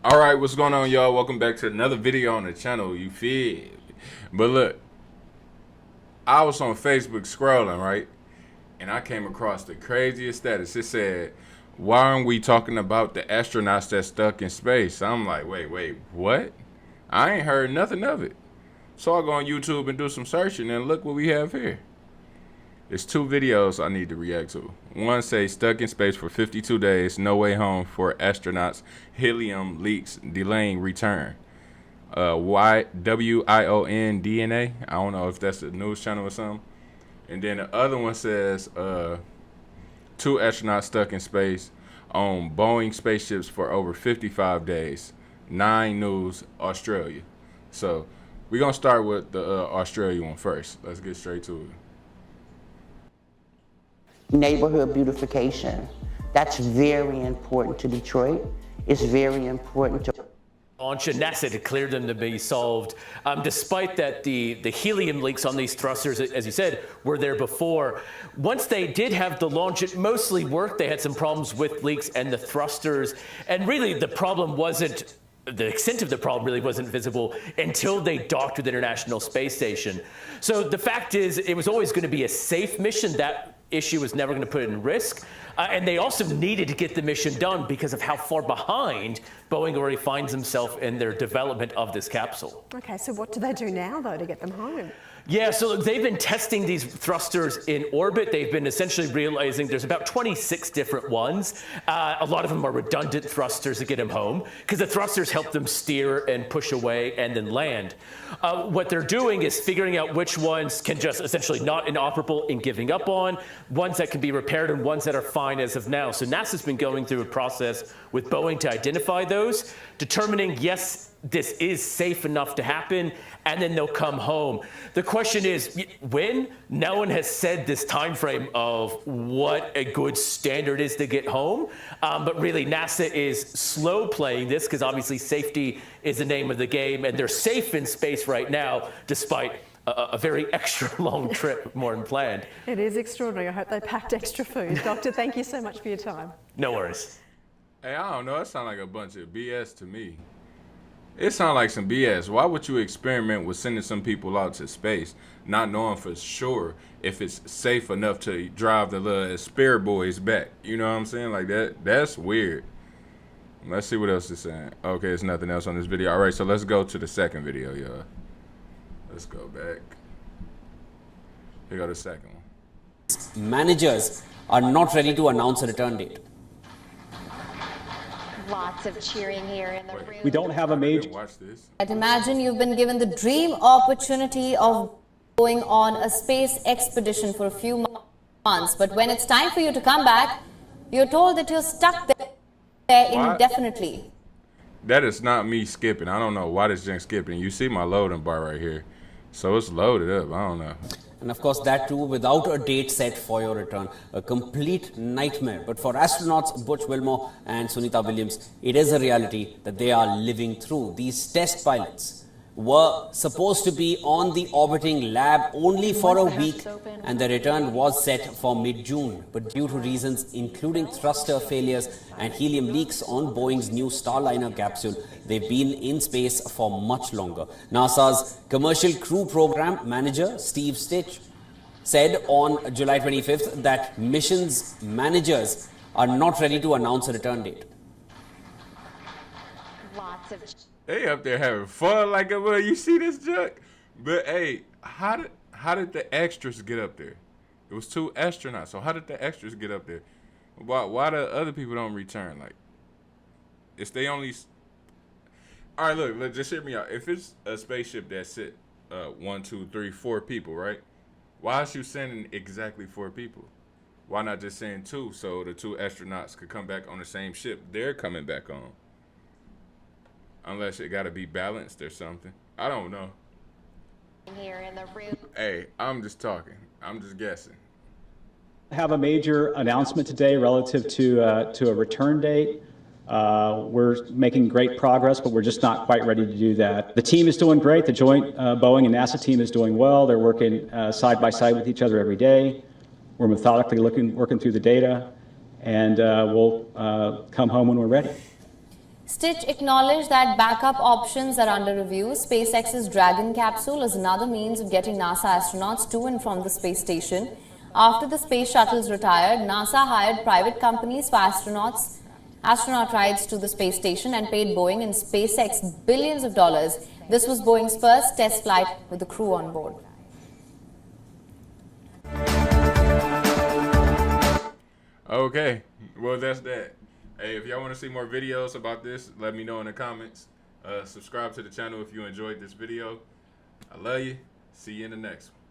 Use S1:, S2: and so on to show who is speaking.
S1: All right, what's going on, y'all? Welcome back to another video on the channel. You feel? But look, I was on Facebook scrolling, right? And I came across the craziest status. It said, why aren't we talking about the astronauts that stuck in space? I'm like, wait, what? I ain't heard nothing of it. So I go on YouTube and do some searching, and look what we have here. There's two videos I need to react to. One says stuck in space for 52 days, no way home for astronauts, helium leaks delaying return. WION DNA. I don't know if that's a news channel or something. And then the other one says two astronauts stuck in space on Boeing spaceships for over 55 days. 9 News, Australia. So we're going to start with the Australia one first. Let's get straight to it.
S2: Neighborhood beautification. That's very important to Detroit. It's very important to
S3: launch, and NASA declared them to be solved. Despite that, the helium leaks on these thrusters, as you said, were there before. Once they did have the launch, it mostly worked. They had some problems with leaks and the thrusters. And really, the problem wasn't, the extent of the problem really wasn't visible until they docked with the International Space Station. So the fact is, it was always going to be a safe mission. That issue was never going to put it in risk. And they also needed to get the mission done because of how far behind Boeing already finds himself in their development of this capsule.
S4: Okay, so what do they do now, though, to get them home?
S3: Yeah, so look, they've been testing these thrusters in orbit. They've been essentially realizing there's about 26 different ones. A lot of them are redundant thrusters to get them home because the thrusters help them steer and push away and then land. What they're doing is figuring out which ones can just essentially not inoperable and giving up on, ones that can be repaired and ones that are fine as of now. So NASA's been going through a process with Boeing to identify those, determining, yes, this is safe enough to happen, and then they'll come home. The question is, when? No one has said this time frame of what a good standard is to get home, but really NASA is slow playing this because obviously safety is the name of the game, and they're safe in space right now, despite a very extra long trip more than planned.
S4: It is extraordinary. I hope they packed extra food. Doctor, thank you so much for your time.
S3: No worries.
S1: Hey, I don't know. It sounds like a bunch of BS to me. It sounds like some BS. Why would you experiment with sending some people out to space, not knowing for sure if it's safe enough to drive the little Spirit Boys back? You know what I'm saying? Like that's weird. Let's see what else it's saying. Okay, there's nothing else on this video. All right, so let's go to the second video, y'all. Let's go back. Here go the second one.
S5: Managers are not ready to announce a return date.
S6: Lots of cheering here in the room.
S7: We don't have a major.
S1: Watch this.
S8: I'd imagine you've been given the dream opportunity of going on a space expedition for a few months, but when it's time for you to come back, you're told that you're stuck there indefinitely.
S1: That is not me skipping. I don't know why this thing's skipping. You see my loading bar right here. So it's loaded up. I don't know.
S5: And of course, that too without a date set for your return. A complete nightmare. But for astronauts Butch Wilmore and Sunita Williams, it is a reality that they are living through. These test pilots were supposed to be on the orbiting lab only for a week, and the return was set for mid-June. But due to reasons including thruster failures and helium leaks on Boeing's new Starliner capsule, they've been in space for much longer. NASA's Commercial Crew Program Manager Steve Stitch said on July 25th that missions managers are not ready to announce a return date.
S6: Lots of
S1: They up there having fun like a well. You see this junk? But hey, how did the extras get up there? It was 2 astronauts. So how did the extras get up there? Why the other people don't return? Like, it's they only. All right, look, just hear me out. If it's a spaceship that sit 1, 2, 3, 4 people, right? Why is you sending exactly 4 people? Why not just send 2 so the 2 astronauts could come back on the same ship they're coming back on? Unless it got to be balanced or something. I don't know.
S6: here in the room.
S1: Hey, I'm just talking. I'm just guessing.
S7: Have a major announcement today relative to a return date. We're making great progress, but we're just not quite ready to do that. The team is doing great. The joint Boeing and NASA team is doing well. They're working side by side with each other every day. We're methodically working through the data, and we'll come home when we're ready.
S8: Stitch acknowledged that backup options are under review. SpaceX's Dragon capsule is another means of getting NASA astronauts to and from the space station. After the space shuttles retired, NASA hired private companies for astronaut rides to the space station and paid Boeing and SpaceX billions of dollars. This was Boeing's first test flight with the crew on board.
S1: Okay, well, that's that. Hey, if y'all want to see more videos about this, let me know in the comments. Subscribe to the channel if you enjoyed this video. I love you. See you in the next one.